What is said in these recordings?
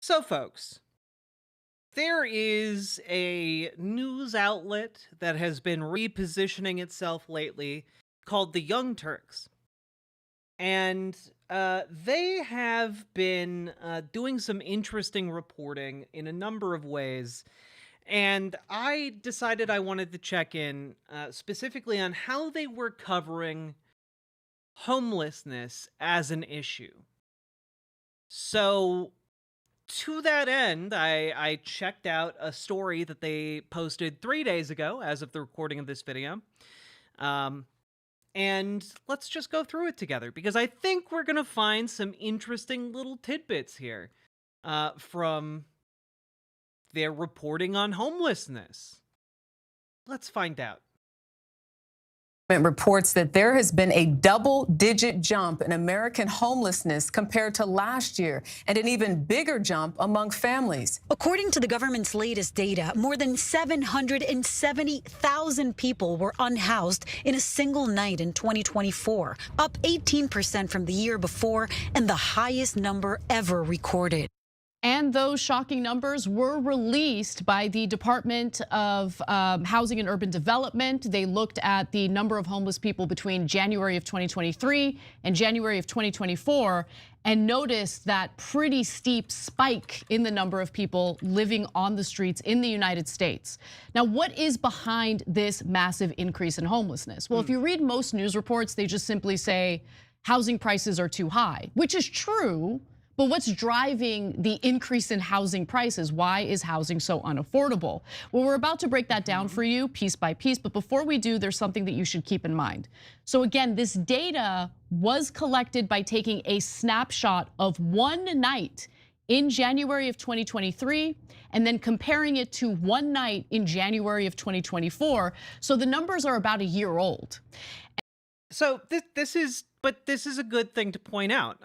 So, folks, there is a news outlet that has been repositioning itself lately called the Young Turks. And they have been doing some interesting reporting in a number of ways. And I decided I wanted to check in specifically on how they were covering homelessness as an issue. So, to that end, I checked out a story that they posted 3 days ago, as of the recording of this video. Um, and let's just go through it together because I think we're gonna find some interesting little tidbits here from their reporting on homelessness. Let's find out. Reports that there has been a double-digit jump in American homelessness compared to last year, and an even bigger jump among families. According to the government's latest data, more than 770,000 people were unhoused in a single night in 2024, up 18% from the year before and the highest number ever recorded. And those shocking numbers were released by the Department of Housing and Urban Development. They looked at the number of homeless people between January of 2023 and January of 2024 and noticed that pretty steep spike in the number of people living on the streets in the United States. Now, what is behind this massive increase in homelessness? Well, if you read most news reports, they just simply say housing prices are too high, which is true. But what's driving the increase in housing prices? Why is housing so unaffordable? Well, we're about to break that down for you piece by piece. But before we do, there's something that you should keep in mind. So again, this data was collected by taking a snapshot of one night in January of 2023 and then comparing it to one night in January of 2024. So the numbers are about a year old. So this is a good thing to point out.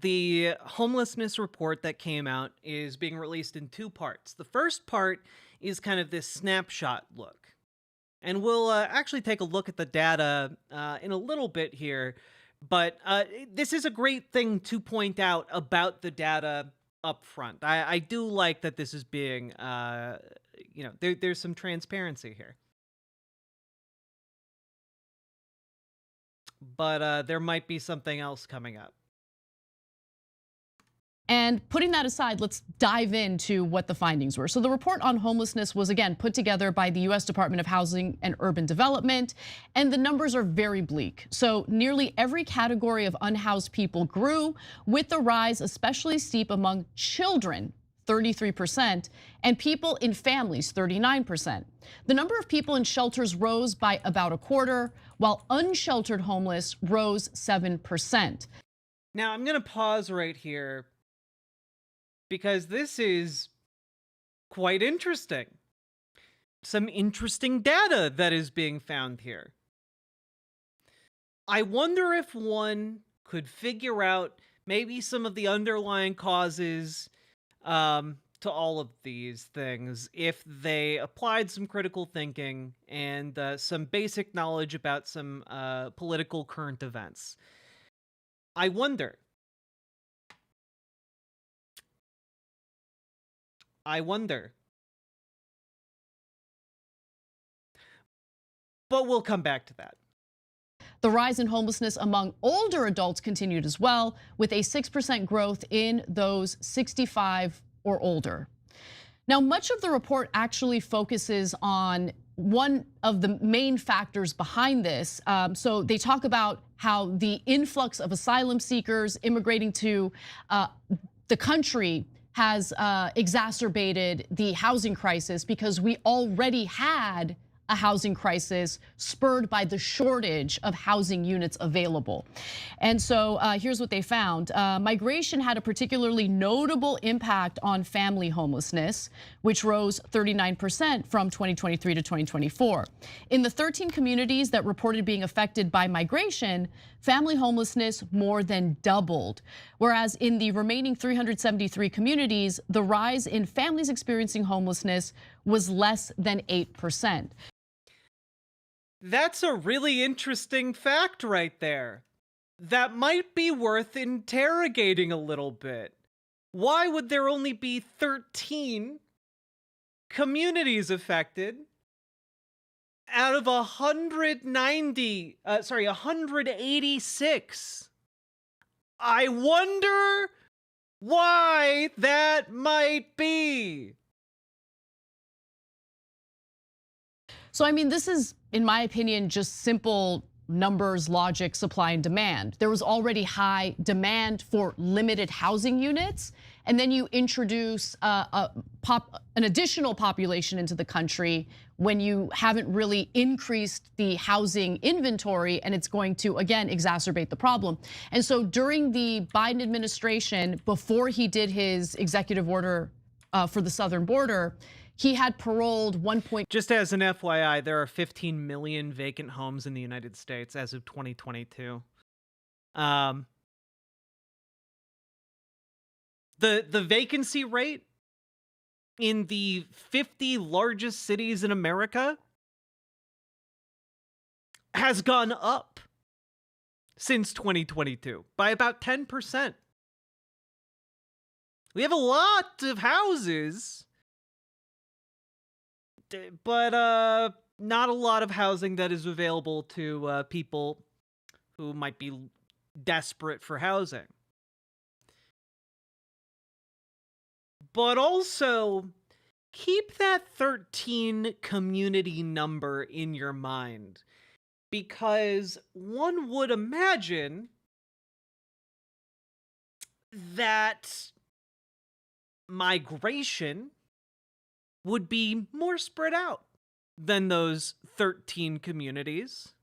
The homelessness report that came out is being released in two parts. The first part is kind of this snapshot look. And we'll actually take a look at the data in a little bit here. But this is a great thing to point out about the data up front. I do like that this is being, there's some transparency here. But there might be something else coming up. And putting that aside, let's dive into what the findings were. So the report on homelessness was, again, put together by the US Department of Housing and Urban Development, and the numbers are very bleak. So nearly every category of unhoused people grew, with the rise especially steep among children, 33%, and people in families, 39%. The number of people in shelters rose by about a quarter, while unsheltered homeless rose 7%. Now, I'm going to pause right here because this is quite interesting. Some interesting data that is being found here. I wonder if one could figure out maybe some of the underlying causes to all of these things if they applied some critical thinking and some basic knowledge about some political current events. I wonder. But we'll come back to that. The rise in homelessness among older adults continued as well, with a 6% growth in those 65 or older. Now, much of the report actually focuses on one of the main factors behind this. So they talk about how the influx of asylum seekers immigrating to the country has exacerbated the housing crisis because we already had a housing crisis spurred by the shortage of housing units available. And so here's what they found. Migration had a particularly notable impact on family homelessness, which rose 39% from 2023 to 2024. In the 13 communities that reported being affected by migration, family homelessness more than doubled. Whereas in the remaining 373 communities, the rise in families experiencing homelessness was less than 8%. That's a really interesting fact right there. That might be worth interrogating a little bit. Why would there only be 13 communities affected out of 186? I wonder why that might be. So, I mean, this is, in my opinion, just simple numbers, logic, supply and demand. There was already high demand for limited housing units, and then you introduce an additional population into the country when you haven't really increased the housing inventory, and it's going to, again, exacerbate the problem. And so during the Biden administration, before he did his executive order for the southern border, he had paroled 1. Just as an FYI, there are 15 million vacant homes in the United States as of 2022. The vacancy rate in the 50 largest cities in America has gone up since 2022 by about 10%. We have a lot of houses, but not a lot of housing that is available to people who might be desperate for housing. But also, keep that 13 community number in your mind, because one would imagine that migration would be more spread out than those 13 communities.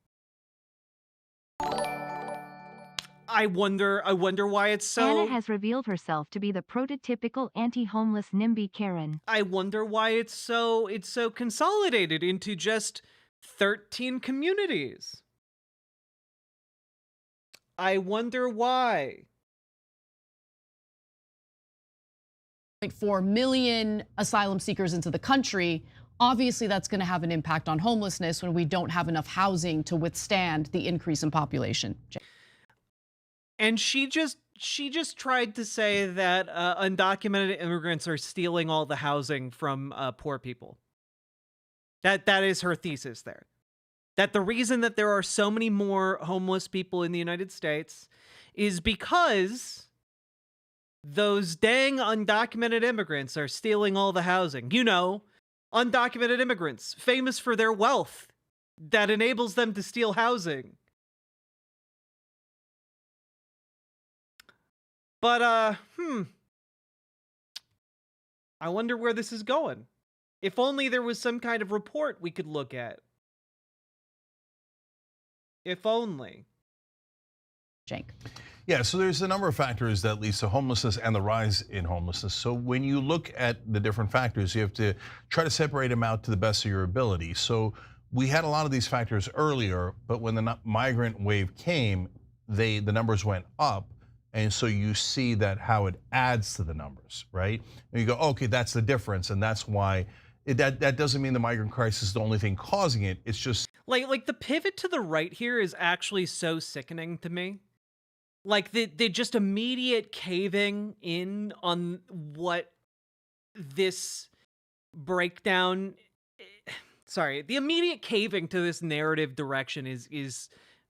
I wonder why it's so... Anna has revealed herself to be the prototypical anti-homeless NIMBY Karen. I wonder why it's so consolidated into just 13 communities. I wonder why. 1.4 million asylum seekers into the country. Obviously, that's going to have an impact on homelessness when we don't have enough housing to withstand the increase in population. And she just tried to say that undocumented immigrants are stealing all the housing from poor people. That is her thesis there. That the reason that there are so many more homeless people in the United States is because those dang undocumented immigrants are stealing all the housing. You know, undocumented immigrants, famous for their wealth that enables them to steal housing. But, I wonder where this is going. If only there was some kind of report we could look at. If only. Jake. Yeah, so there's a number of factors that leads to homelessness and the rise in homelessness. So when you look at the different factors, you have to try to separate them out to the best of your ability. So we had a lot of these factors earlier, but when the migrant wave came, the numbers went up. And so you see that how it adds to the numbers, right? And you go, okay, that's the difference, and that's why that doesn't mean the migrant crisis is the only thing causing it. It's just like the pivot to the right here is actually so sickening to me. Like the just immediate caving in on what this breakdown. Sorry, the immediate caving to this narrative direction is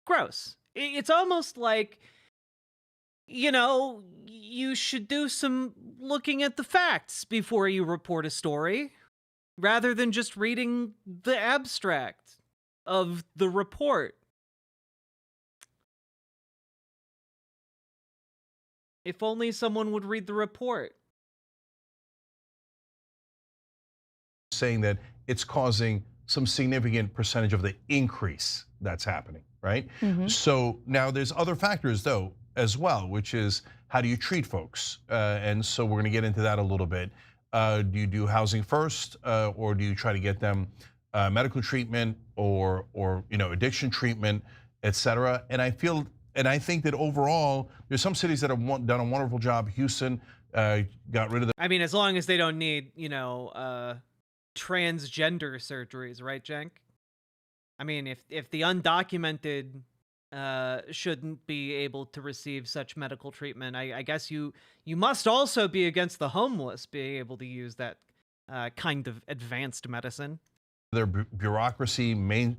gross. It's almost like, you know, you should do some looking at the facts before you report a story, rather than just reading the abstract of the report. If only someone would read the report. saying that it's causing some significant percentage of the increase that's happening, right? So now there's other factors though as well, which is how do you treat folks? And so we're gonna get into that a little bit. Do you do housing first, or do you try to get them medical treatment or addiction treatment, et cetera? And I think that overall, there's some cities that have done a wonderful job. Houston got rid of the. I mean, as long as they don't need, transgender surgeries, right, Jenk? I mean, if the undocumented shouldn't be able to receive such medical treatment. I guess you must also be against the homeless being able to use that kind of advanced medicine. Their bureaucracy mainlined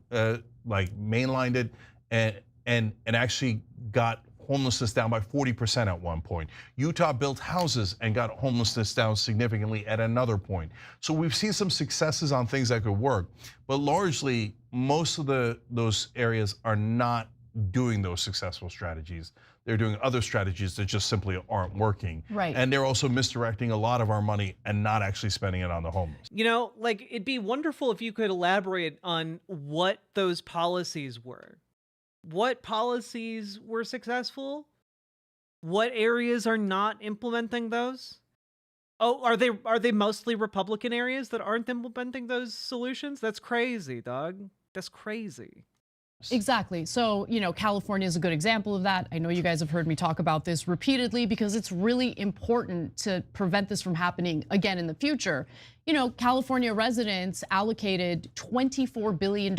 it and actually got homelessness down by 40% at one point. Utah built houses and got homelessness down significantly at another point. So we've seen some successes on things that could work, but largely most of those areas are not doing those successful strategies. They're doing other strategies that just simply aren't working. Right. And they're also misdirecting a lot of our money and not actually spending it on the homeless. You know, like, it'd be wonderful if you could elaborate on what those policies were. What policies were successful? What areas are not implementing those? Oh, are they mostly Republican areas that aren't implementing those solutions? That's crazy, dog. That's crazy. Exactly. So, California is a good example of that. I know you guys have heard me talk about this repeatedly because it's really important to prevent this from happening again in the future. California residents allocated $24 billion,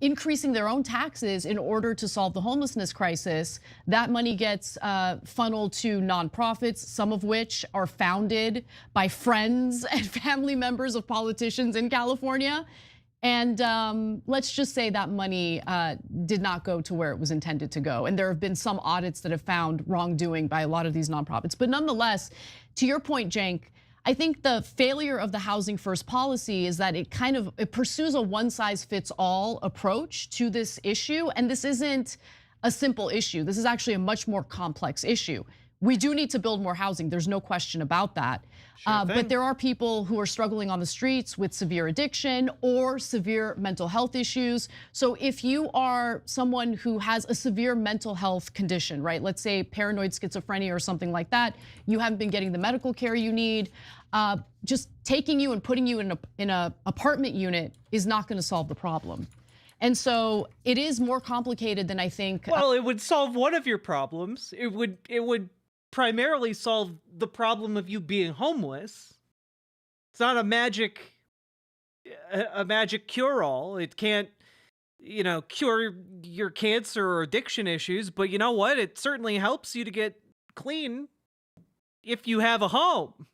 increasing their own taxes in order to solve the homelessness crisis. That money gets funneled to nonprofits, some of which are founded by friends and family members of politicians in California. And let's just say that money did not go to where it was intended to go. And there have been some audits that have found wrongdoing by a lot of these nonprofits. But nonetheless, to your point, Cenk, I think the failure of the Housing First policy is that it pursues a one-size-fits-all approach to this issue. And this isn't a simple issue. This is actually a much more complex issue. We do need to build more housing. There's no question about that. But there are people who are struggling on the streets with severe addiction or severe mental health issues. So if you are someone who has a severe mental health condition, right? Let's say paranoid schizophrenia or something like that, you haven't been getting the medical care you need. Just taking you and putting you in a apartment unit is not going to solve the problem. And so it is more complicated than I think. Well, it would solve one of your problems. It would primarily solve the problem of you being homeless. It's not a magic cure-all. It can't, cure your cancer or addiction issues, but you know what? It certainly helps you to get clean if you have a home.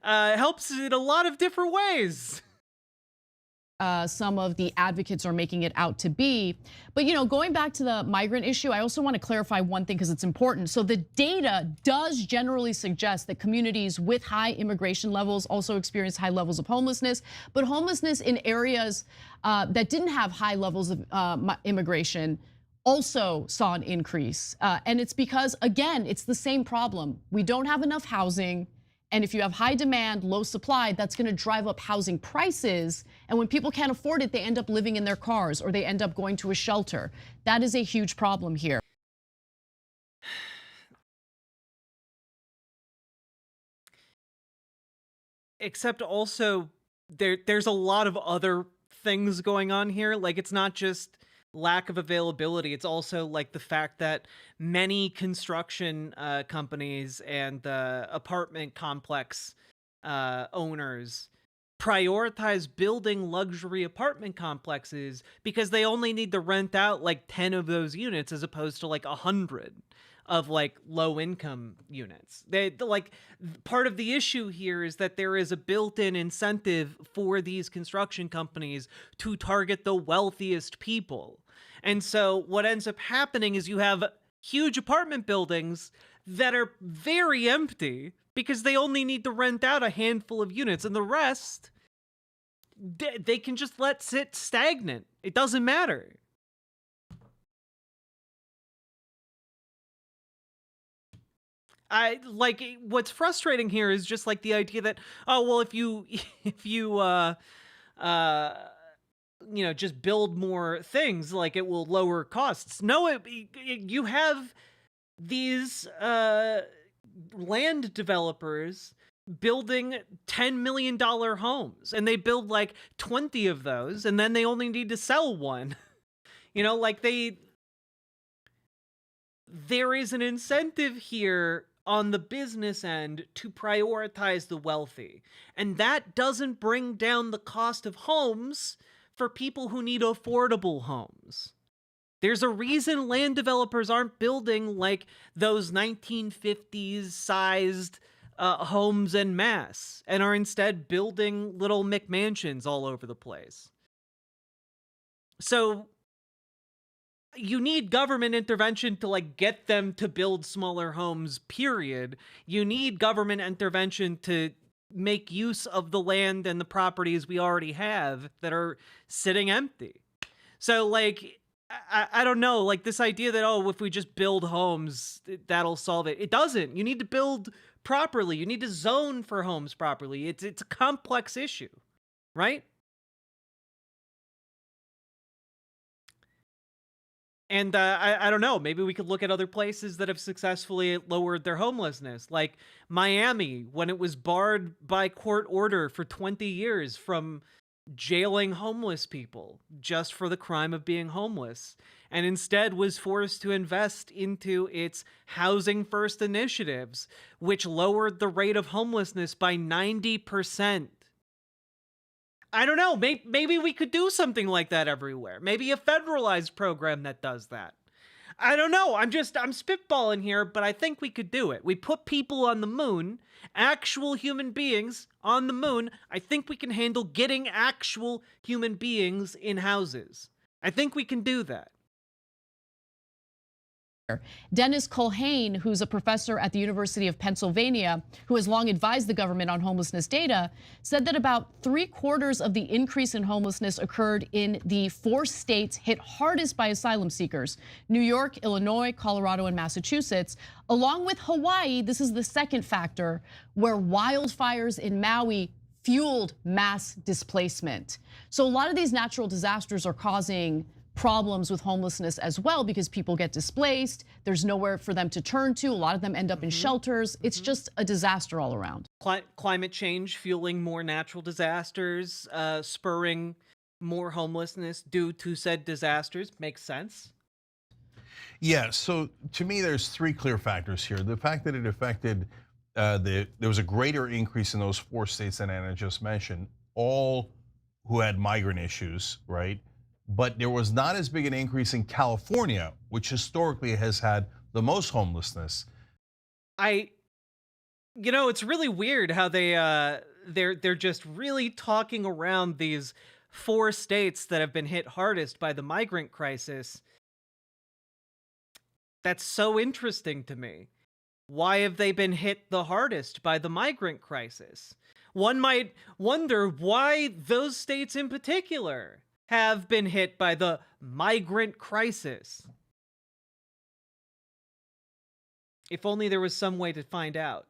Helps in a lot of different ways. Some of the advocates are making it out to be. But going back to the migrant issue, I also want to clarify one thing because it's important. So the data does generally suggest that communities with high immigration levels also experience high levels of homelessness, but homelessness in areas that didn't have high levels of immigration also saw an increase. And it's because, again, it's the same problem. We don't have enough housing. And if you have high demand, low supply, that's going to drive up housing prices. And when people can't afford it, they end up living in their cars or they end up going to a shelter. That is a huge problem here. Except also, there's a lot of other things going on here. Like, it's not just lack of availability. It's also like the fact that many construction companies and apartment complex owners prioritize building luxury apartment complexes because they only need to rent out like 10 of those units as opposed to like 100 of like low income units. Part of the issue here is that there is a built-in incentive for these construction companies to target the wealthiest people. And so what ends up happening is you have huge apartment buildings that are very empty because they only need to rent out a handful of units, and the rest they can just let sit stagnant. It doesn't matter. What's frustrating here is just like the idea that, oh well, if you just build more things, like it will lower costs. No, you have these land developers building $10 million homes, and they build like 20 of those, and then they only need to sell one. There is an incentive here on the business end to prioritize the wealthy. And that doesn't bring down the cost of homes for people who need affordable homes. There's a reason land developers aren't building like those 1950s sized homes en masse and are instead building little McMansions all over the place. So you need government intervention to like get them to build smaller homes, period. You need government intervention to make use of the land and the properties we already have that are sitting empty. So like, I don't know, like this idea that, oh, if we just build homes, that'll solve it. It doesn't. You need to build properly. You need to zone for homes properly. It's a complex issue, right? And I don't know, maybe we could look at other places that have successfully lowered their homelessness, like Miami, when it was barred by court order for 20 years from jailing homeless people just for the crime of being homeless, and instead was forced to invest into its housing first initiatives, which lowered the rate of homelessness by 90%. I don't know, maybe we could do something like that everywhere. Maybe a federalized program that does that. I don't know, I'm spitballing here, but I think we could do it. We put people on the moon, actual human beings on the moon. I think we can handle getting actual human beings in houses. I think we can do that. Dennis Culhane, who's a professor at the University of Pennsylvania, who has long advised the government on homelessness data, said that about 3/4 of the increase in homelessness occurred in the 4 states hit hardest by asylum seekers: New York, Illinois, Colorado, and Massachusetts. Along with Hawaii, this is the second factor where wildfires in Maui fueled mass displacement. So a lot of these natural disasters are causing problems with homelessness as well, because people get displaced. There's nowhere for them to turn to. A lot of them end up in shelters. It's just a disaster all around. Climate change fueling more natural disasters, spurring more homelessness due to said disasters makes sense. Yeah, so to me, there's 3 clear factors here. The fact that it affected, there was a greater increase in those 4 states that Anna just mentioned, all who had migrant issues, right? But there was not as big an increase in California, which historically has had the most homelessness. You know, it's really weird how they're just really talking around these 4 states that have been hit hardest by the migrant crisis. That's so interesting to me. Why have they been hit the hardest by the migrant crisis? One might wonder why those states in particular have been hit by the migrant crisis. If only there was some way to find out.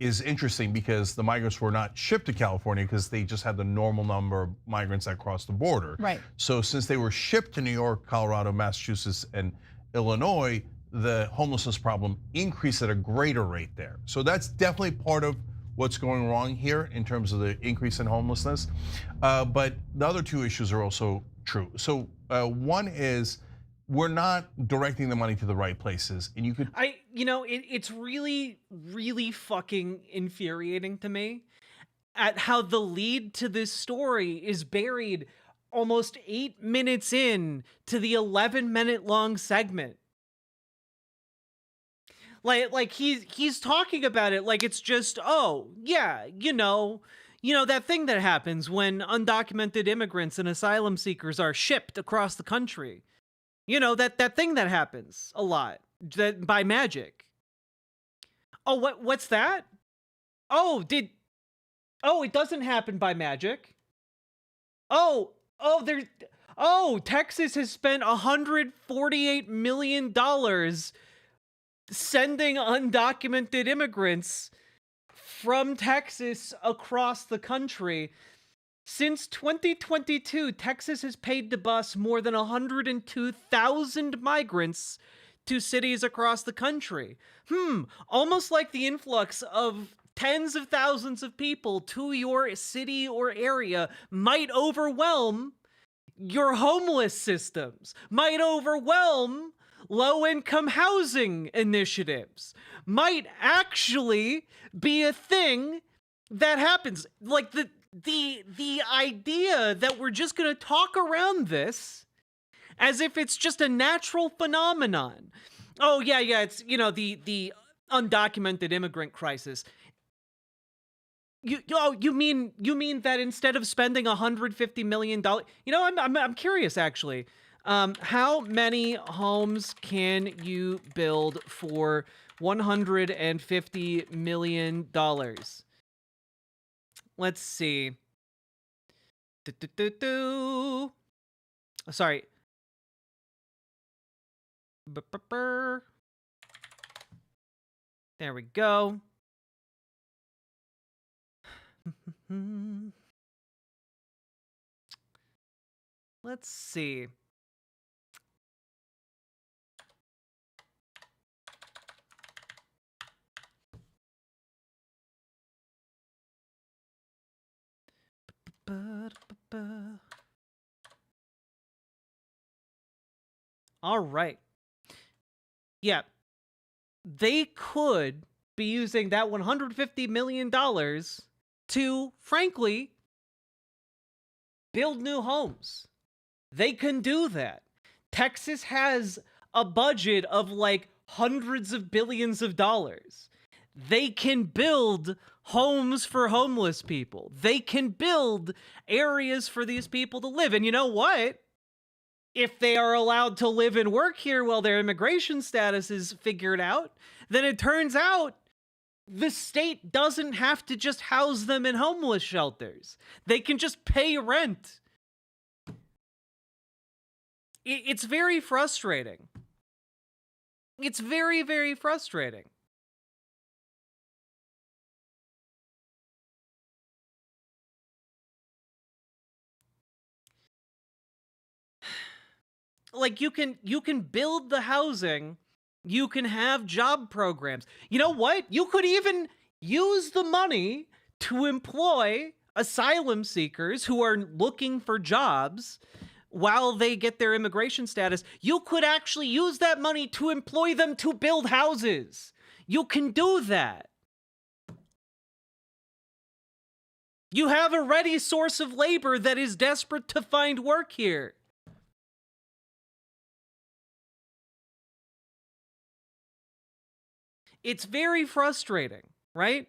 Is interesting because the migrants were not shipped to California because they just had the normal number of migrants that crossed the border. Right. So since they were shipped to New York, Colorado, Massachusetts, and Illinois, the homelessness problem increased at a greater rate there. So that's definitely part of what's going wrong here in terms of the increase in homelessness. But the other 2 issues are also true. So one is we're not directing the money to the right places, and you could. You know, it's really, really fucking infuriating to me at how the lead to this story is buried almost 8 minutes in to the 11-minute long segment. Like he's talking about it like it's just, oh yeah, you know that thing that happens when undocumented immigrants and asylum seekers are shipped across the country. You know, that thing that happens a lot, that by magic. Oh, what's that? Oh, it doesn't happen by magic. Oh, Texas has spent $148 million sending undocumented immigrants from Texas across the country. Since 2022, Texas has paid to bus more than 102,000 migrants to cities across the country. Almost like the influx of tens of thousands of people to your city or area might overwhelm your homeless systems, might overwhelm low-income housing initiatives, might actually be a thing that happens. Like the idea that we're just going to talk around this as if it's just a natural phenomenon. Oh yeah, it's the undocumented immigrant crisis. You mean that instead of spending $150 million, I'm curious actually. How many homes can you build for $150 million? Let's see. Sorry. There we go. Let's see. All right. Yeah. They could be using that $150 million to, frankly, build new homes. They can do that. Texas has a budget of like hundreds of billions of dollars. They can build homes for homeless people. They can build areas for these people to live. And you know what? If they are allowed to live and work here while their immigration status is figured out, then it turns out the state doesn't have to just house them in homeless shelters. They can just pay rent. It's very frustrating. It's very, very frustrating. Like you can build the housing, you can have job programs. You know what? You could even use the money to employ asylum seekers who are looking for jobs while they get their immigration status. You could actually use that money to employ them to build houses. You can do that. You have a ready source of labor that is desperate to find work here. It's very frustrating, right?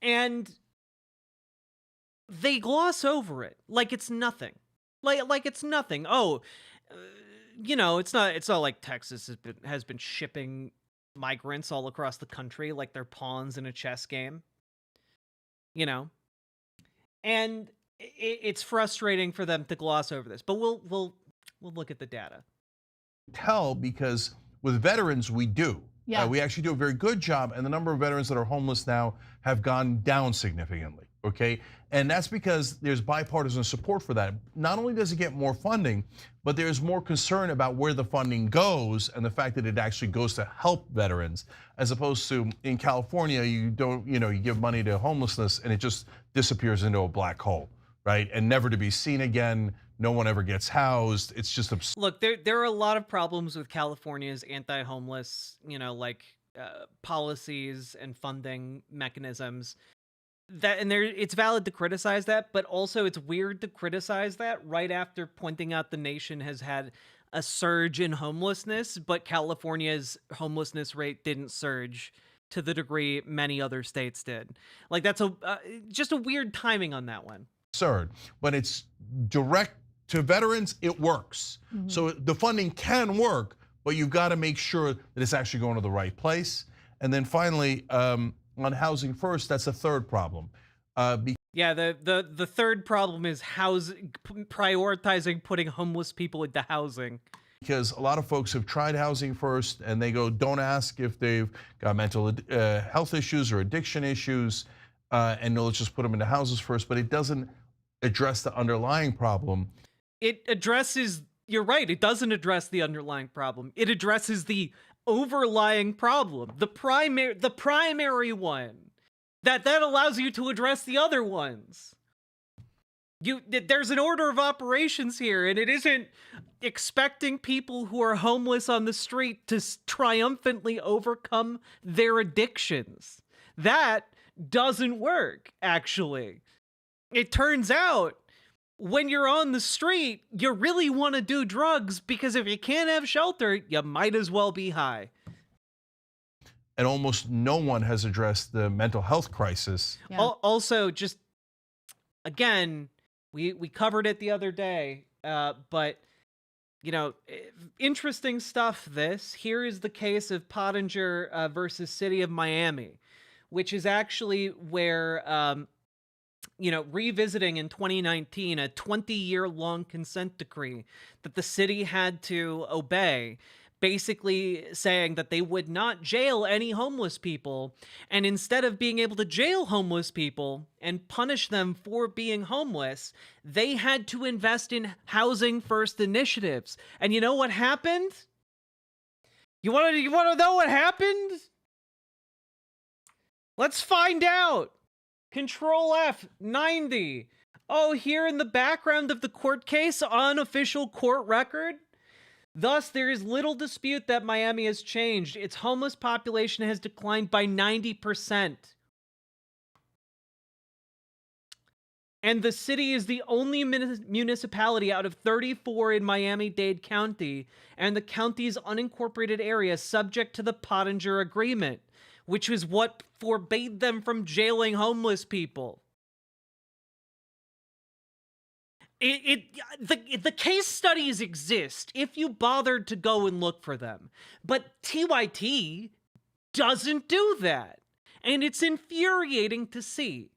And they gloss over it like it's nothing. Like it's nothing. Oh, it's not like Texas has been shipping migrants all across the country like they're pawns in a chess game. And it's frustrating for them to gloss over this. But we'll look at the data. Tell because with veterans we do. Yeah. We actually do a very good job, and the number of veterans that are homeless now have gone down significantly, okay? And that's because there's bipartisan support for that. Not only does it get more funding, but there's more concern about where the funding goes and the fact that it actually goes to help veterans, as opposed to in California, you give money to homelessness and it just disappears into a black hole, right? And never to be seen again. No one ever gets housed. It's just absurd. Look, there are a lot of problems with California's anti-homeless, policies and funding mechanisms. It's valid to criticize that, but also it's weird to criticize that right after pointing out the nation has had a surge in homelessness, but California's homelessness rate didn't surge to the degree many other states did. Like that's just a weird timing on that one. Absurd, but it's direct to veterans, it works. So the funding can work, but you've got to make sure that it's actually going to the right place. And then finally, on housing first, that's a third problem. Yeah, the third problem is prioritizing putting homeless people into housing. Because a lot of folks have tried housing first and they go, don't ask if they've got mental health issues or addiction issues, and let's just put them into houses first, but it doesn't address the underlying problem. You're right, it doesn't address the underlying problem. It addresses the overlying problem, the primary one that allows you to address the other ones. There's an order of operations here, and it isn't expecting people who are homeless on the street to triumphantly overcome their addictions. That doesn't work, actually. It turns out when you're on the street, you really want to do drugs because if you can't have shelter, you might as well be high. And almost no one has addressed the mental health crisis. Yeah. Also, just again, we covered it the other day, but you know, interesting stuff. Here is the case of Pottinger versus City of Miami, which is actually where revisiting in 2019 a 20-year-long consent decree that the city had to obey, basically saying that they would not jail any homeless people, and instead of being able to jail homeless people and punish them for being homeless, they had to invest in housing first initiatives. And you know what happened? You want to know what happened? Let's find out. Control F, 90. Oh, here in the background of the court case, unofficial court record. Thus, there is little dispute that Miami has changed. Its homeless population has declined by 90%. And the city is the only municipality out of 34 in Miami-Dade County and the county's unincorporated area subject to the Pottinger Agreement, which was what forbade them from jailing homeless people. The case studies exist if you bothered to go and look for them, but TYT doesn't do that, and it's infuriating to see.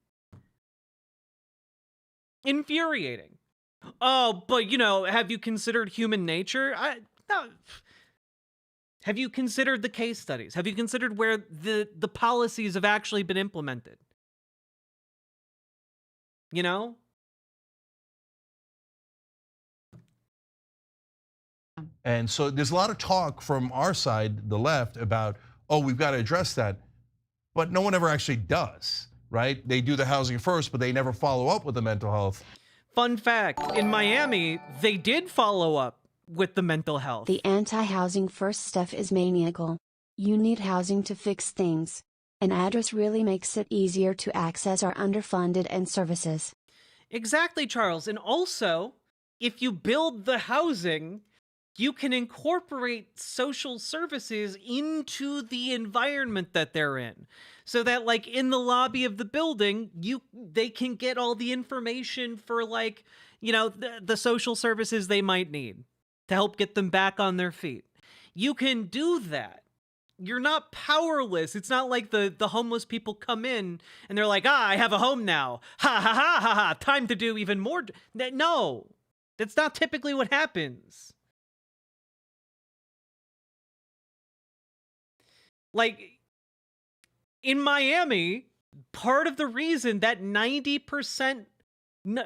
Infuriating. Oh, but have you considered human nature? No. Have you considered the case studies? Have you considered where the policies have actually been implemented? You know? And so there's a lot of talk from our side, the left, about, oh, we've got to address that. But no one ever actually does, right? They do the housing first, but they never follow up with the mental health. Fun fact, in Miami, they did follow up with the mental health. The anti-housing first stuff is maniacal. You need housing to fix things. An address really makes it easier to access our underfunded and services. Exactly, Charles. And also, if you build the housing, you can incorporate social services into the environment that they're in. So that like in the lobby of the building, they can get all the information for like, the social services they might need to help get them back on their feet. You can do that. You're not powerless. It's not like the homeless people come in and they're like, I have a home now. Ha ha ha ha ha. Time to do even more. No, that's not typically what happens. Like, in Miami, part of the reason that 90%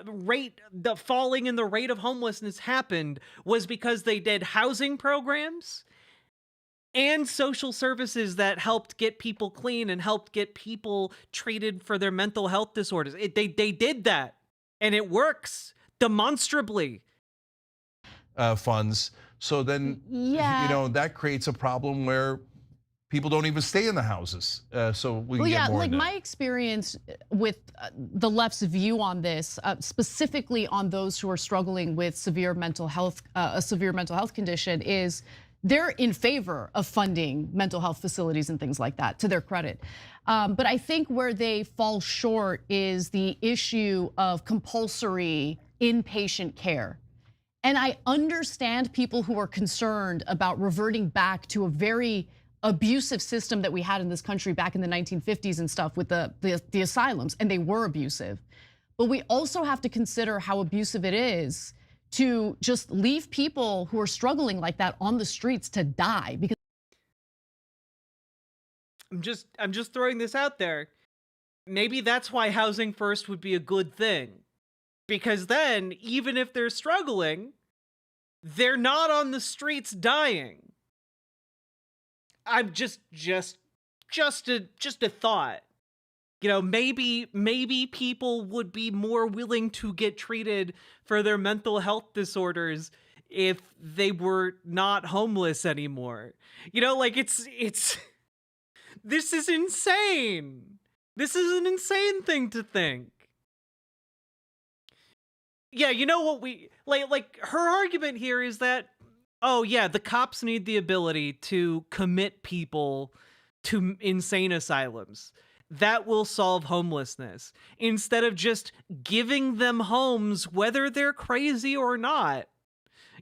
rate, the falling in the rate of homelessness happened was because they did housing programs and social services that helped get people clean and helped get people treated for their mental health disorders. They did that, and it works demonstrably. Funds. So then, that creates a problem where people don't even stay in the houses. So we can get more like into my experience with the left's view on this, specifically on those who are struggling with severe mental health, a severe mental health condition, is they're in favor of funding mental health facilities and things like that, to their credit. But I think where they fall short is the issue of compulsory inpatient care. And I understand people who are concerned about reverting back to a very abusive system that we had in this country back in the 1950s and stuff with the asylums, and they were abusive. But we also have to consider how abusive it is to just leave people who are struggling like that on the streets to die. Because I'm just throwing this out there. Maybe that's why housing first would be a good thing. Because then, even if they're struggling, they're not on the streets dying. I'm just a thought. Maybe people would be more willing to get treated for their mental health disorders if they were not homeless anymore. This is insane. This is an insane thing to think. Yeah, you know what we like her argument here is that, oh yeah, the cops need the ability to commit people to insane asylums. That will solve homelessness instead of just giving them homes whether they're crazy or not.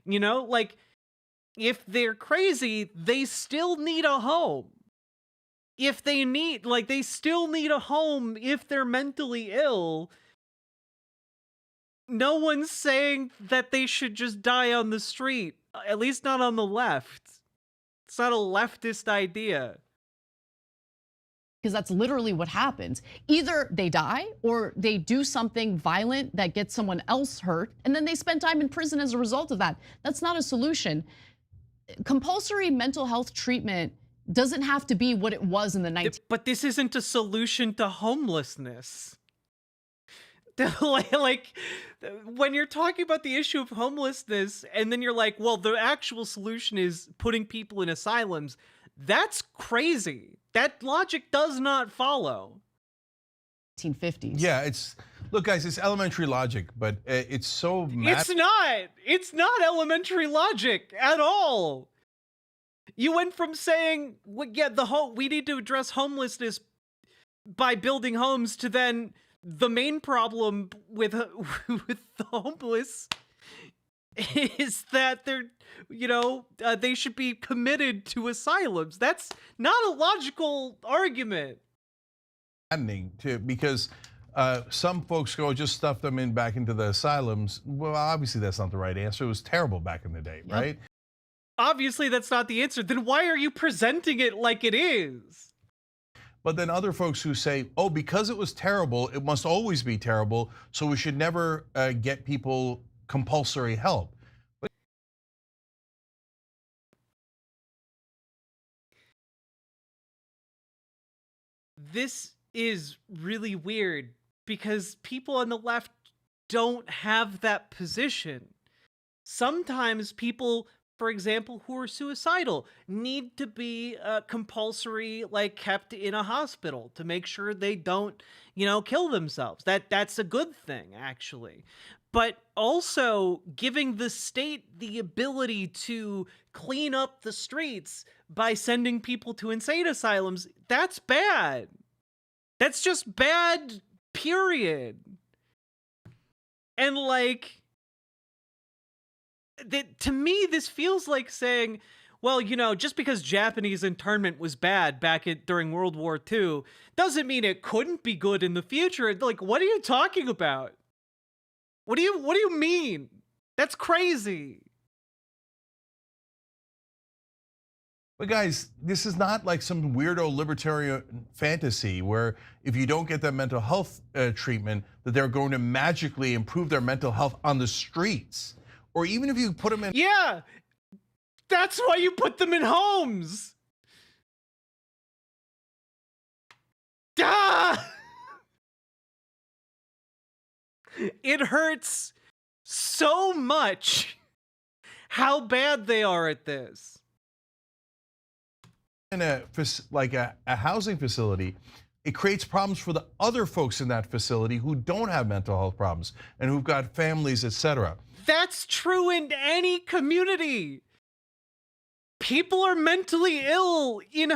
You know, like if they're crazy, they still need a home. If they need, like, they still need a home if they're mentally ill. No one's saying that they should just die on the street, at least not on the left. It's not a leftist idea. Because that's literally what happens. Either they die or they do something violent that gets someone else hurt, and then they spend time in prison as a result of that. That's not a solution. Compulsory mental health treatment doesn't have to be what it was in the 19. But this isn't a solution to homelessness. Like, when you're talking about the issue of homelessness, and then you're like, well, the actual solution is putting people in asylums, that's crazy. That logic does not follow. 1950s. Yeah, look, guys, it's elementary logic, but it's so It's not elementary logic at all. You went from saying, well, yeah, we need to address homelessness by building homes, to then the main problem with the homeless is that they're, they should be committed to asylums. That's not a logical argument. Because some folks go, just stuff them back into the asylums. Well, obviously that's not the right answer. It was terrible back in the day, right? Obviously that's not the answer. Then why are you presenting it like it is? But then other folks who say, oh, because it was terrible, it must always be terrible, so we should never get people compulsory help. This is really weird because people on the left don't have that position. Sometimes people, for example, who are suicidal need to be compulsory, like, kept in a hospital to make sure they don't, kill themselves. That's a good thing, actually. But also giving the state the ability to clean up the streets by sending people to insane asylums, that's bad. That's just bad, period. And like, to me, this feels like saying, well, just because Japanese internment was bad during World War II doesn't mean it couldn't be good in the future. Like, what are you talking about? What do you mean? That's crazy. But guys, this is not like some weirdo libertarian fantasy where if you don't get that mental health treatment, that they're going to magically improve their mental health on the streets. Or even if you put them in. Yeah, that's why you put them in homes. Ah! It hurts so much how bad they are at this. In a housing facility, it creates problems for the other folks in that facility who don't have mental health problems and who've got families, etc. That's true in any community. People are mentally ill in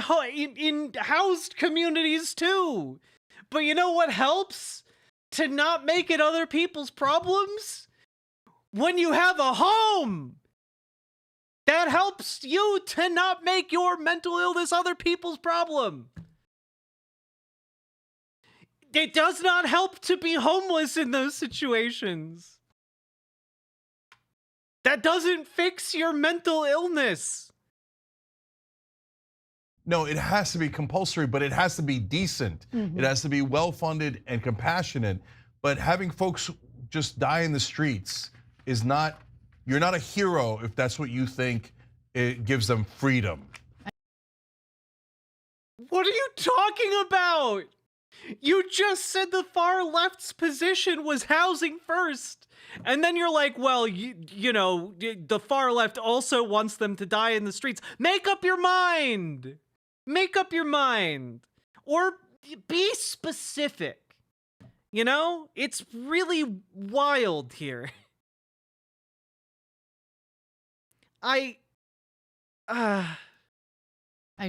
housed communities too. But you know what helps to not make it other people's problems? When you have a home. That helps you to not make your mental illness other people's problem. It does not help to be homeless in those situations. That doesn't fix your mental illness. No, it has to be compulsory, but it has to be decent. It has to be well-funded and compassionate. But having folks just die in the streets is not, you're not a hero if that's what you think it gives them freedom. What are you talking about? You just said the far left's position was housing first. And then you're like, well, the far left also wants them to die in the streets. Make up your mind. Make up your mind. Or be specific. You know, it's really wild here. I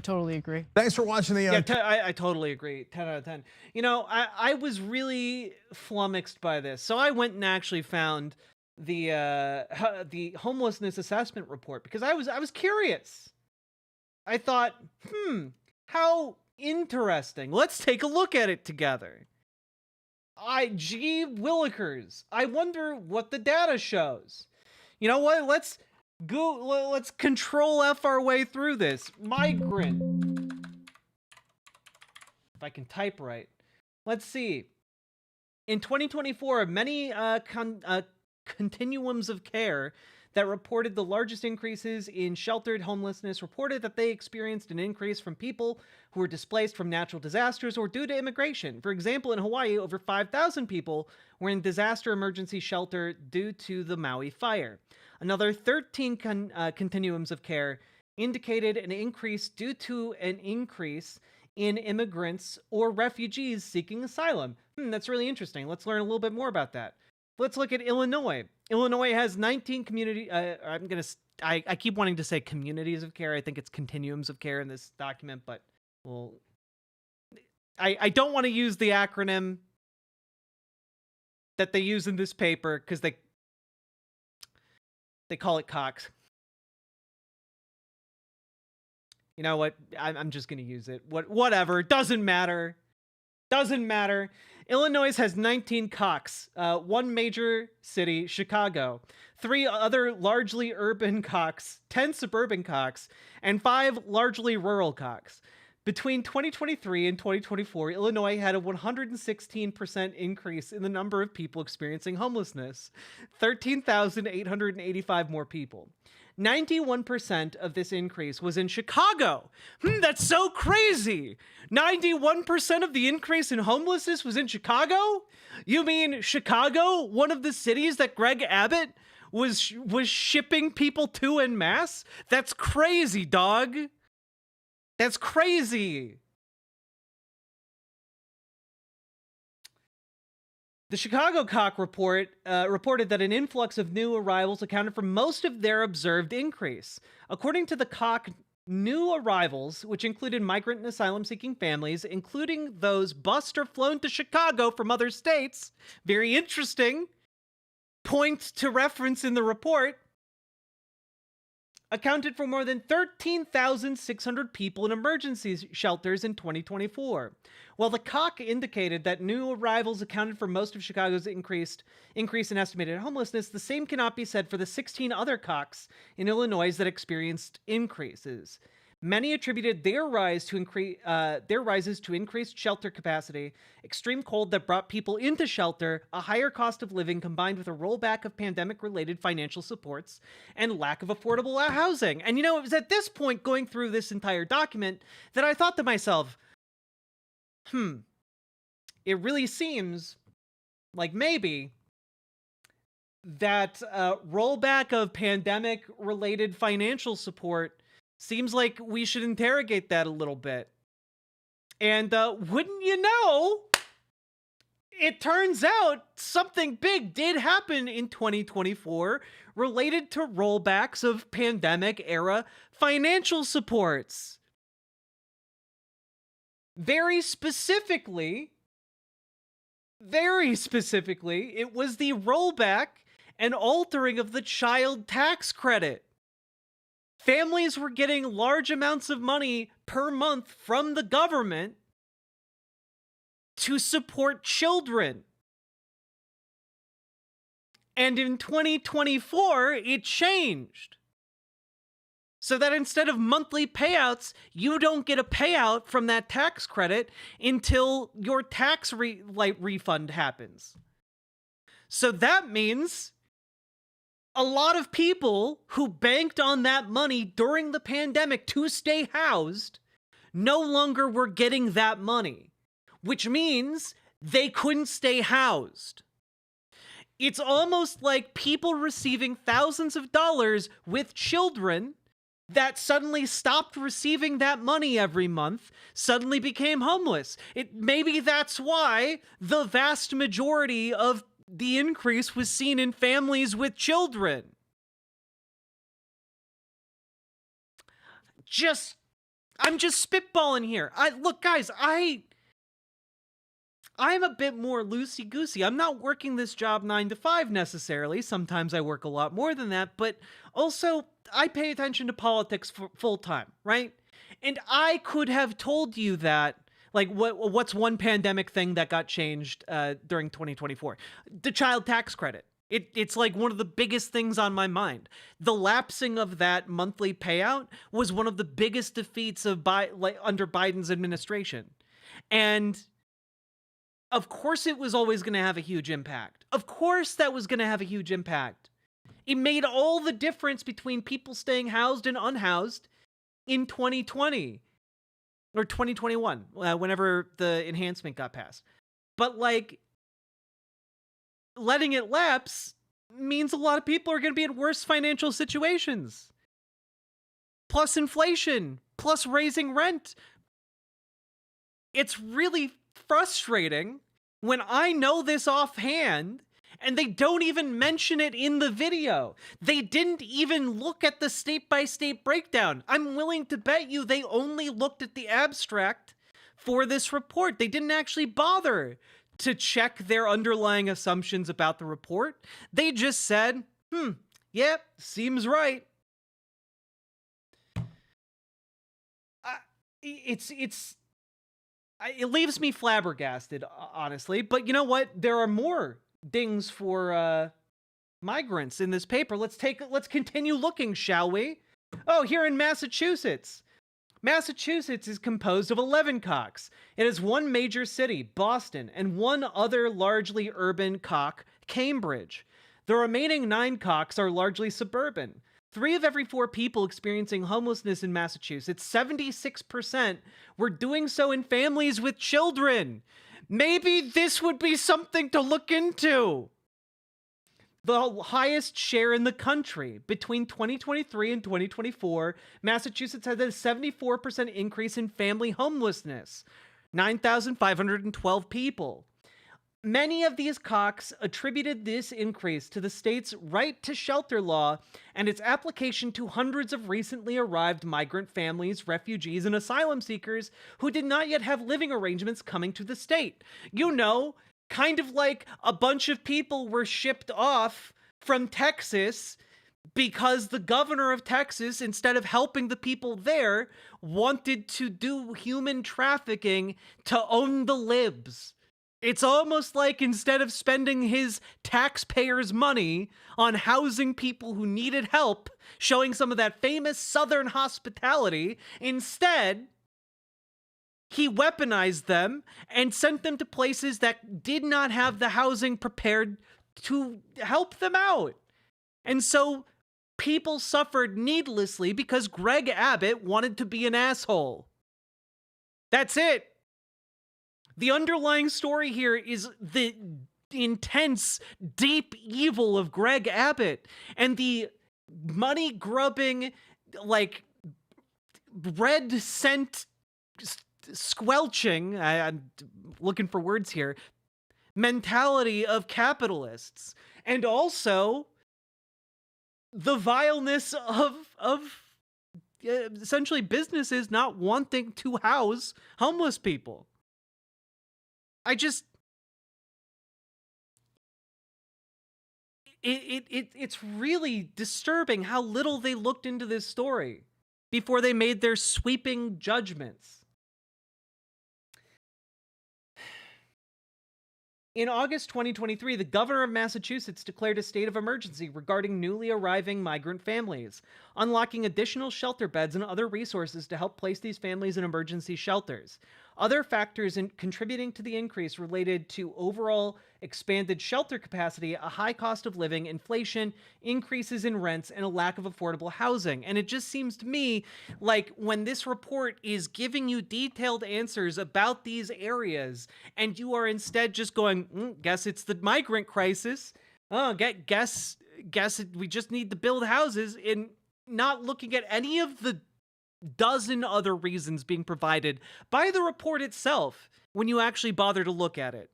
totally agree. Thanks for watching the. I totally agree. 10 out of 10. You know, I was really flummoxed by this, so I went and actually found the homelessness assessment report because I was curious. I thought, how interesting. Let's take a look at it together. Gee willikers. I wonder what the data shows. You know what? Let's control F our way through this. Migrant. If I can type right. Let's see. In 2024, many continuums of care that reported the largest increases in sheltered homelessness reported that they experienced an increase from people who were displaced from natural disasters or due to immigration. For example, in Hawaii, over 5,000 people were in disaster emergency shelter due to the Maui fire. Another 13 continuums of care indicated an increase due to an increase in immigrants or refugees seeking asylum. That's really interesting. Let's learn a little bit more about that. Let's look at Illinois. Illinois has 19 community. I keep wanting to say communities of care. I think it's continuums of care in this document, but well, I don't want to use the acronym that they use in this paper because they call it Cox. You know what? I'm just going to use it. Whatever. Doesn't matter. Doesn't matter. Illinois has 19 COCs, one major city, Chicago, 3 other largely urban COCs, 10 suburban COCs, and 5 largely rural COCs. Between 2023 and 2024, Illinois had a 116% increase in the number of people experiencing homelessness, 13,885 more people. 91% of this increase was in Chicago. That's so crazy. 91% of the increase in homelessness was in Chicago? You mean Chicago, one of the cities that Greg Abbott was shipping people to en masse? That's crazy, dog. That's crazy. The Chicago COC report reported that an influx of new arrivals accounted for most of their observed increase. According to the COC, new arrivals, which included migrant and asylum-seeking families, including those bused or flown to Chicago from other states, very interesting, point to reference in the report, accounted for more than 13,600 people in emergency shelters in 2024. While the COC indicated that new arrivals accounted for most of Chicago's increase in estimated homelessness, the same cannot be said for the 16 other COCs in Illinois that experienced increases. Many attributed their rises to increased shelter capacity, extreme cold that brought people into shelter, a higher cost of living combined with a rollback of pandemic-related financial supports, and lack of affordable housing. And you know, it was at this point going through this entire document that I thought to myself, it really seems like maybe that rollback of pandemic-related financial support seems like we should interrogate that a little bit. And wouldn't you know, it turns out something big did happen in 2024 related to rollbacks of pandemic-era financial supports. Very specifically, it was the rollback and altering of the child tax credit. Families were getting large amounts of money per month from the government to support children. And in 2024, it changed. So that instead of monthly payouts, you don't get a payout from that tax credit until your tax refund happens. So that means a lot of people who banked on that money during the pandemic to stay housed no longer were getting that money, which means they couldn't stay housed. It's almost like people receiving thousands of dollars with children that suddenly stopped receiving that money every month suddenly became homeless. Maybe that's why the vast majority of the increase was seen in families with children. I'm just spitballing here. Look, guys, I'm a bit more loosey-goosey. I'm not working this job 9 to 5 necessarily. Sometimes I work a lot more than that, but also I pay attention to politics full time, right? And I could have told you that, like, what's one pandemic thing that got changed during 2024? The child tax credit. It's like one of the biggest things on my mind. The lapsing of that monthly payout was one of the biggest defeats of under Biden's administration. And of course it was always going to have a huge impact. Of course that was going to have a huge impact. It made all the difference between people staying housed and unhoused in 2020 or 2021, whenever the enhancement got passed. But like, letting it lapse means a lot of people are going to be in worse financial situations. Plus inflation, plus raising rent. It's really frustrating when I know this offhand and they don't even mention it in the video. They didn't even look at the state-by-state breakdown. I'm willing to bet you they only looked at the abstract for this report. They didn't actually bother to check their underlying assumptions about the report. They just said, yep, seems right. It leaves me flabbergasted, honestly. But you know what? There are more dings for migrants in this paper. Let's continue looking, shall we? Oh, here in Massachusetts. Massachusetts is composed of 11 cocks. It has one major city, Boston, and one other largely urban cock, Cambridge. The remaining 9 cocks are largely suburban. 3 of every 4 people experiencing homelessness in Massachusetts, 76%, were doing so in families with children. Maybe this would be something to look into. The highest share in the country. Between 2023 and 2024, Massachusetts had a 74% increase in family homelessness, 9,512 people. Many of these cocks attributed this increase to the state's right to shelter law and its application to hundreds of recently arrived migrant families, refugees, and asylum seekers who did not yet have living arrangements coming to the state. You know, kind of like a bunch of people were shipped off from Texas because the governor of Texas, instead of helping the people there, wanted to do human trafficking to own the libs. It's almost like instead of spending his taxpayers' money on housing people who needed help, showing some of that famous Southern hospitality, instead, he weaponized them and sent them to places that did not have the housing prepared to help them out. And so people suffered needlessly because Greg Abbott wanted to be an asshole. That's it. The underlying story here is the intense, deep evil of Greg Abbott and the money-grubbing, like, red scent squelching, I'm looking for words here, mentality of capitalists. And also the vileness of essentially businesses not wanting to house homeless people. It's really disturbing how little they looked into this story before they made their sweeping judgments. In August 2023, the governor of Massachusetts declared a state of emergency regarding newly arriving migrant families, unlocking additional shelter beds and other resources to help place these families in emergency shelters. Other factors contributing to the increase related to overall expanded shelter capacity, a high cost of living, inflation, increases in rents, and a lack of affordable housing. And it just seems to me like when this report is giving you detailed answers about these areas, and you are instead just going, guess it's the migrant crisis. Oh, guess we just need to build houses in. not looking at any of the dozen other reasons being provided by the report itself when you actually bother to look at it.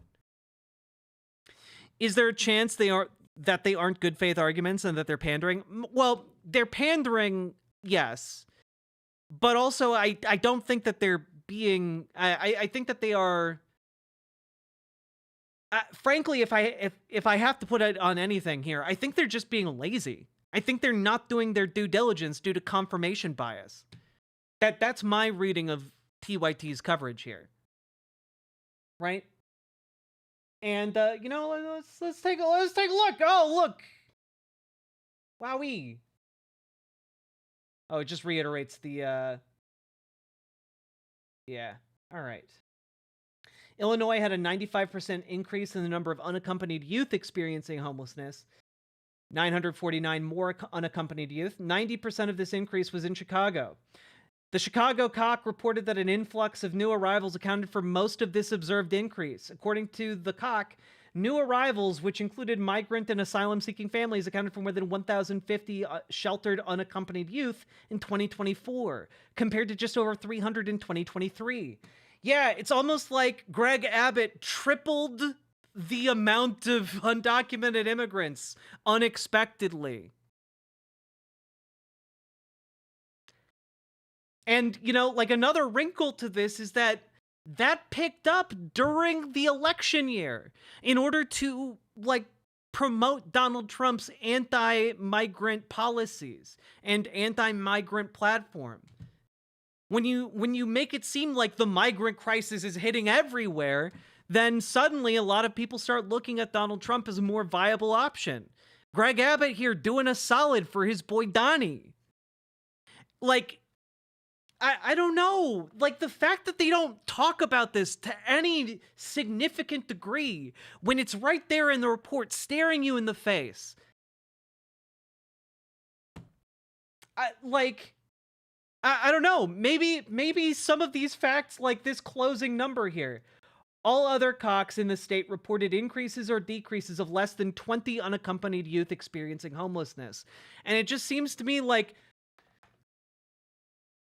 Is there a chance they aren't good faith arguments and that they're pandering? Well, they're pandering, yes. But also I don't think that they're being I think that they are frankly, if I have to put it on anything here, I think they're just being lazy. I think they're not doing their due diligence due to confirmation bias. That's my reading of TYT's coverage here. Right? And you know, let's take a look. Oh, look. Wowee. Oh, it just reiterates the yeah. All right. Illinois had a 95% increase in the number of unaccompanied youth experiencing homelessness. 949 more unaccompanied youth. 90% of this increase was in Chicago. The Chicago Cock reported that an influx of new arrivals accounted for most of this observed increase. According to the Cock, new arrivals, which included migrant and asylum-seeking families, accounted for more than 1,050 sheltered unaccompanied youth in 2024, compared to just over 300 in 2023. Yeah, it's almost like Greg Abbott tripled the amount of undocumented immigrants unexpectedly. And, you know, like another wrinkle to this is that picked up during the election year in order to, like, promote Donald Trump's anti-migrant policies and anti-migrant platform. When you make it seem like the migrant crisis is hitting everywhere, then suddenly a lot of people start looking at Donald Trump as a more viable option. Greg Abbott here doing a solid for his boy Donnie. Like, I don't know. Like, the fact that they don't talk about this to any significant degree when it's right there in the report staring you in the face. I don't know. Maybe some of these facts, like this closing number here. All other Cocks in the state reported increases or decreases of less than 20 unaccompanied youth experiencing homelessness. And it just seems to me like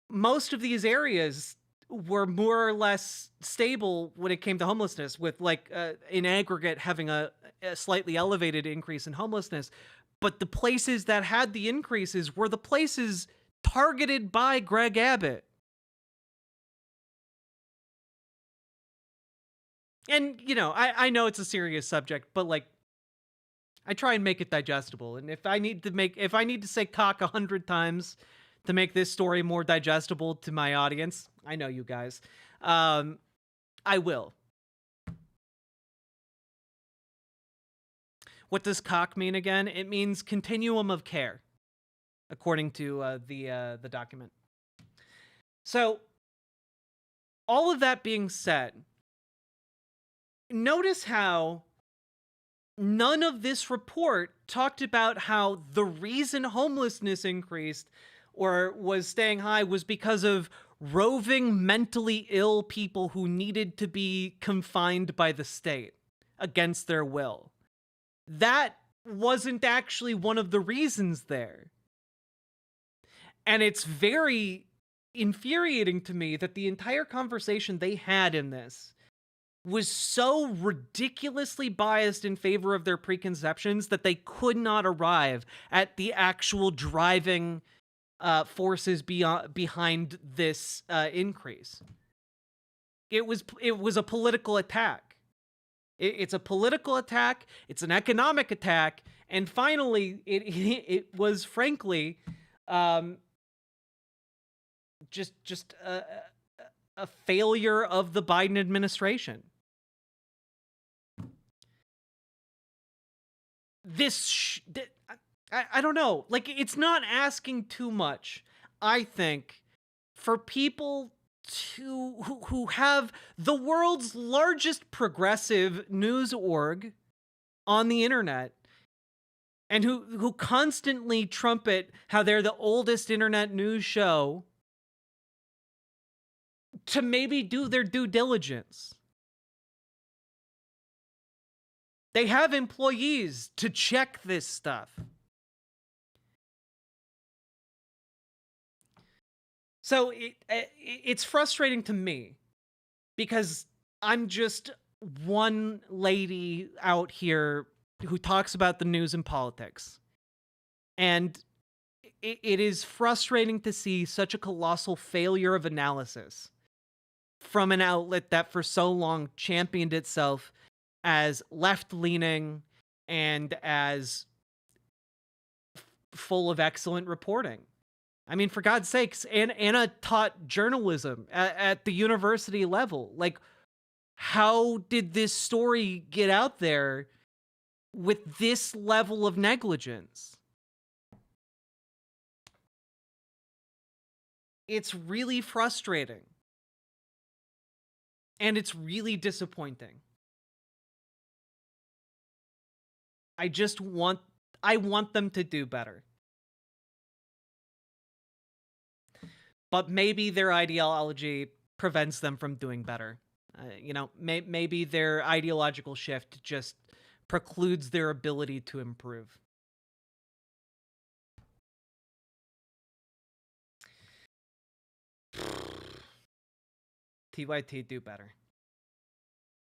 most of these areas were more or less stable when it came to homelessness, with like in aggregate having a slightly elevated increase in homelessness. But the places that had the increases were the places targeted by Greg Abbott. And, you know, I know it's a serious subject, but like, I try and make it digestible. And if I need to say cock 100 times to make this story more digestible to my audience, I know you guys, I will. What does cock mean again? It means continuum of care, according to the document. So, all of that being said, notice how none of this report talked about how the reason homelessness increased or was staying high was because of roving mentally ill people who needed to be confined by the state against their will. That wasn't actually one of the reasons there. And it's very infuriating to me that the entire conversation they had in this was so ridiculously biased in favor of their preconceptions that they could not arrive at the actual driving forces behind this increase. It was a political attack. It's a political attack. It's an economic attack, and finally, it was frankly, just a failure of the Biden administration. I don't know. Like, it's not asking too much, I think, for people who have the world's largest progressive news org on the internet and who constantly trumpet how they're the oldest internet news show to maybe do their due diligence. They have employees to check this stuff. So it's frustrating to me because I'm just one lady out here who talks about the news and politics. And it is frustrating to see such a colossal failure of analysis from an outlet that for so long championed itself as left-leaning and as full of excellent reporting. I mean, for God's sakes, Anna taught journalism at the university level. Like, how did this story get out there with this level of negligence? It's really frustrating. And it's really disappointing. I want them to do better. But maybe their ideology prevents them from doing better. Maybe their ideological shift just precludes their ability to improve. TYT, do better.